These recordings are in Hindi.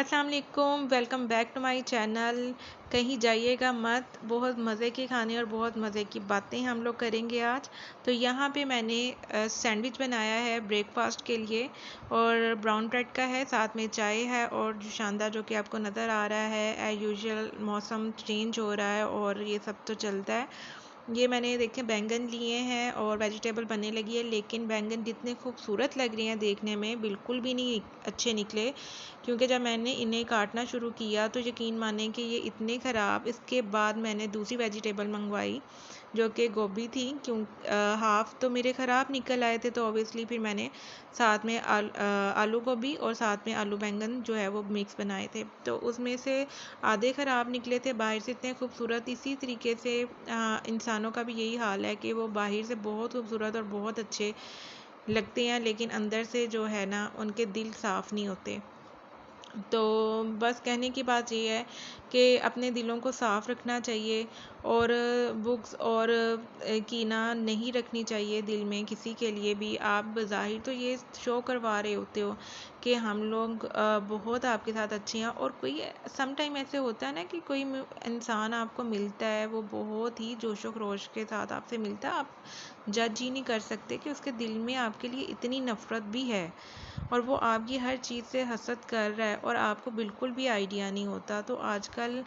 अस्सलाम वालेकुम, welcome back to my channel. कहीं जाइएगा मत, बहुत मज़े के खाने और बहुत मज़े की बातें हम लोग करेंगे आज। तो यहाँ पे मैंने सैंडविच बनाया है ब्रेकफास्ट के लिए और ब्राउन ब्रेड का है, साथ में चाय है और जो शानदार जो कि आपको नज़र आ रहा है एज यूजुअल मौसम चेंज हो रहा है और ये सब तो चलता है। ये मैंने देखे बैंगन लिए हैं और वेजिटेबल बनने लगी है, लेकिन बैंगन जितने खूबसूरत लग रहे हैं देखने में बिल्कुल भी नहीं अच्छे निकले, क्योंकि जब मैंने इन्हें काटना शुरू किया तो यकीन मानें कि ये इतने ख़राब। इसके बाद मैंने दूसरी वेजिटेबल मंगवाई जो कि गोभी थी, हाफ़ तो मेरे ख़राब निकल आए थे, तो ऑब्वियसली फिर मैंने साथ में आलू गोभी और साथ में आलू बैंगन जो है वो मिक्स बनाए थे, तो उसमें से आधे ख़राब निकले थे। बाहर से इतने खूबसूरत, इसी तरीके से इंसानों का भी यही हाल है कि वो बाहर से बहुत खूबसूरत और बहुत अच्छे लगते हैं, लेकिन अंदर से जो है ना उनके दिल साफ़ नहीं होते। तो बस कहने की बात ये है कि अपने दिलों को साफ़ रखना चाहिए और बुक्स और कीना नहीं रखनी चाहिए दिल में किसी के लिए भी। आप बज़ाहिर तो ये शो करवा रहे होते हो कि हम लोग बहुत आपके साथ अच्छे हैं, और कोई सम टाइम ऐसे होता है ना कि कोई इंसान आपको मिलता है, वो बहुत ही जोशो खरोश के साथ आपसे मिलता है, आप जज ही नहीं कर सकते कि उसके दिल में आपके लिए इतनी नफ़रत भी है और वो आपकी हर चीज़ से हसद कर रहा है और आपको बिल्कुल भी आइडिया नहीं होता। तो आजकल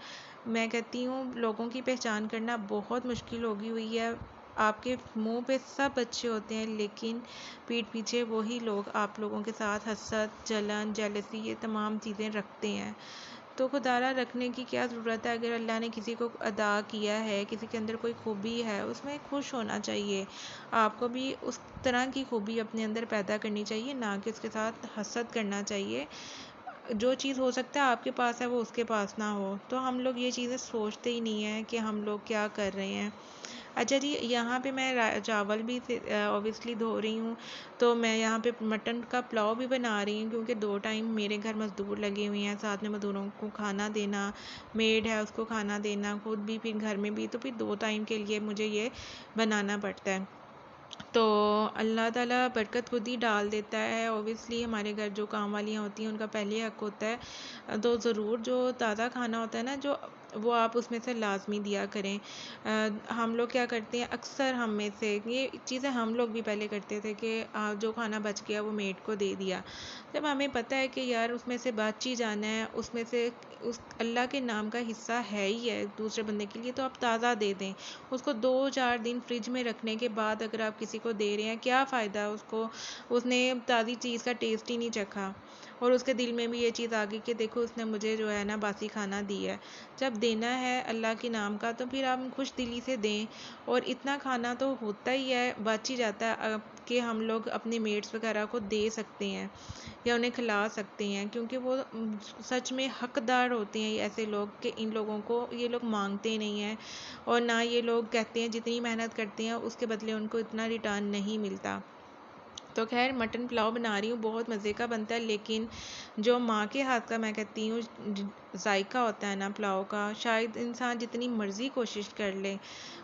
मैं कहती हूँ लोगों की पहचान करना बहुत मुश्किल हो गई हुई है। आपके मुंह पे सब अच्छे होते हैं, लेकिन पीठ पीछे वही लोग आप लोगों के साथ हसद, जलन, जेलसी ये तमाम चीज़ें रखते हैं। तो खुदारा रखने की क्या ज़रूरत है? अगर अल्लाह ने किसी को अदा किया है, किसी के अंदर कोई खूबी है, उसमें खुश होना चाहिए। आपको भी उस तरह की खूबी अपने अंदर पैदा करनी चाहिए, ना कि उसके साथ हसद करना चाहिए। जो चीज़ हो सकता है आपके पास है वो उसके पास ना हो, तो हम लोग ये चीज़ें सोचते ही नहीं हैं कि हम लोग क्या कर रहे हैं। अच्छा जी, यहाँ पे मैं चावल भी ऑब्वियसली धो रही हूँ, तो मैं यहाँ पे मटन का पुलाव भी बना रही हूँ, क्योंकि 2 टाइम मेरे घर मज़दूर लगे हुए हैं, साथ में मज़दूरों को खाना देना, मेड है उसको खाना देना, खुद भी फिर घर में भी, तो फिर 2 टाइम के लिए मुझे ये बनाना पड़ता है। तो अल्लाह ताला बरकत खुद ही डाल देता है। ऑब्वियसली हमारे घर जो काम वालियाँ होती हैं उनका पहले हक होता है, तो ज़रूर जो ताज़ा खाना होता है ना, जो वो आप उसमें से लाजमी दिया करें। हम लोग क्या करते हैं, अक्सर हम में से ये चीज़ें हम लोग भी पहले करते थे कि जो खाना बच गया वो मेड को दे दिया, जब हमें पता है कि यार उसमें से बच ही जाना है, उसमें से उस अल्लाह के नाम का हिस्सा है ही है दूसरे बंदे के लिए, तो आप ताज़ा दे दें। उसको 2-4 दिन फ्रिज में रखने के बाद अगर आप किसी को दे रहे हैं, क्या फ़ायदा उसको, उसने ताज़ी चीज़ का टेस्ट ही नहीं चखा और उसके दिल में भी ये चीज़ आ गई कि देखो उसने मुझे जो है ना बासी खाना दी है। जब देना है अल्लाह के नाम का तो फिर आप खुश दिली से दें, और इतना खाना तो होता ही है, बच ही जाता है कि हम लोग अपने मेट्स वगैरह को दे सकते हैं या उन्हें खिला सकते हैं, क्योंकि वो सच में हकदार होते हैं ऐसे लोग कि इन लोगों को ये लोग मांगते नहीं हैं, और ना ये लोग कहते हैं जितनी मेहनत करते हैं उसके बदले उनको इतना रिटर्न नहीं मिलता। तो खैर मटन पुलाव बना रही हूँ, बहुत मज़े का बनता है, लेकिन जो माँ के हाथ का मैं कहती हूँ जायका होता है ना पुलाव का, शायद इंसान जितनी मर्ज़ी कोशिश कर ले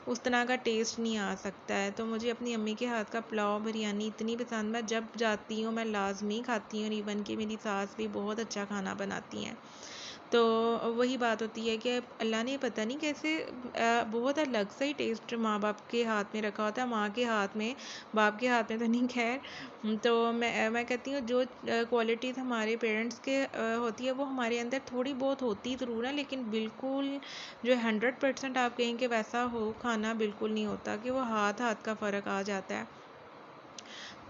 उस तरह का टेस्ट नहीं आ सकता है। तो मुझे अपनी अम्मी के हाथ का पुलाव बिरयानी इतनी पसंद है, जब जाती हूँ मैं लाजमी खाती हूँ, इवन कि मेरी सास भी बहुत अच्छा खाना बनाती हैं। तो वही बात होती है कि अल्लाह ने पता नहीं कैसे बहुत अलग सा ही टेस्ट माँ बाप के हाथ में रखा होता है, माँ के हाथ में, बाप के हाथ में तो नहीं खैर। तो मैं कहती हूँ जो क्वालिटीज़ हमारे पेरेंट्स के होती है वो हमारे अंदर थोड़ी बहुत होती ज़रूर है, लेकिन बिल्कुल जो 100% आप कहें कि वैसा हो खाना बिल्कुल नहीं होता, कि वो हाथ हाथ का फ़र्क आ जाता है।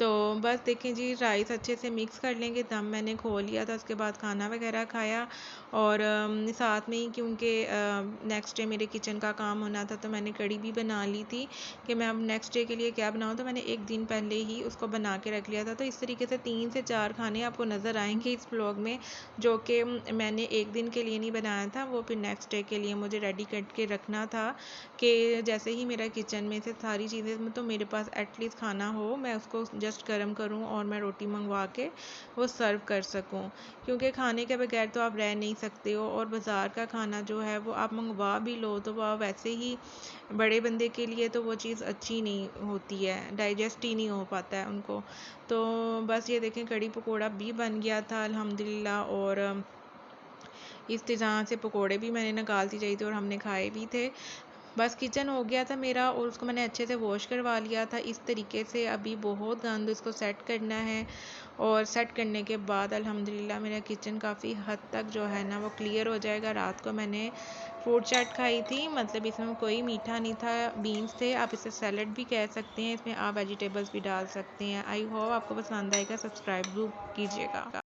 तो बस देखें जी, राइस अच्छे से मिक्स कर लेंगे, दम मैंने खोल लिया था, उसके बाद खाना वगैरह खाया, और साथ में ही क्योंकि नेक्स्ट डे मेरे किचन का काम होना था तो मैंने कड़ी भी बना ली थी कि मैं अब नेक्स्ट डे के लिए क्या बनाऊँ, तो मैंने एक दिन पहले ही उसको बना के रख लिया था। तो इस तरीके से 3 से 4 खाने आपको नज़र आएंगे इस ब्लॉग में, जो कि मैंने एक दिन के लिए नहीं बनाया था, वो फिर नेक्स्ट डे के लिए मुझे रेडी करके रखना था, कि जैसे ही मेरा किचन में से सारी चीज़ें तो मेरे पास एटलीस्ट खाना हो, मैं उसको जस्ट गर्म करूं और मैं रोटी मंगवा के वो सर्व कर सकूं, क्योंकि खाने के बगैर तो आप रह नहीं सकते हो, और बाज़ार का खाना जो है वो आप मंगवा भी लो तो वह वैसे ही बड़े बंदे के लिए तो वो चीज़ अच्छी नहीं होती है, डाइजेस्ट ही नहीं हो पाता है उनको। तो बस ये देखें कड़ी पकोड़ा भी बन गया था अल्हम्दुलिल्लाह, और इस तरह से पकोड़े भी मैंने निकालती चाहिए थी और हमने खाए भी थे। बस किचन हो गया था मेरा और उसको मैंने अच्छे से वॉश करवा लिया था इस तरीके से। अभी बहुत गंद इसको सेट करना है और सेट करने के बाद अल्हम्दुलिल्लाह मेरा किचन काफ़ी हद तक जो है ना वो क्लियर हो जाएगा। रात को मैंने फ्रूट चाट खाई थी, मतलब इसमें कोई मीठा नहीं था, बीन्स थे, आप इसे सैलड भी कह सकते हैं, इसमें आप वेजिटेबल्स भी डाल सकते हैं। आई होप आपको पसंद आएगा, सब्सक्राइब कीजिएगा।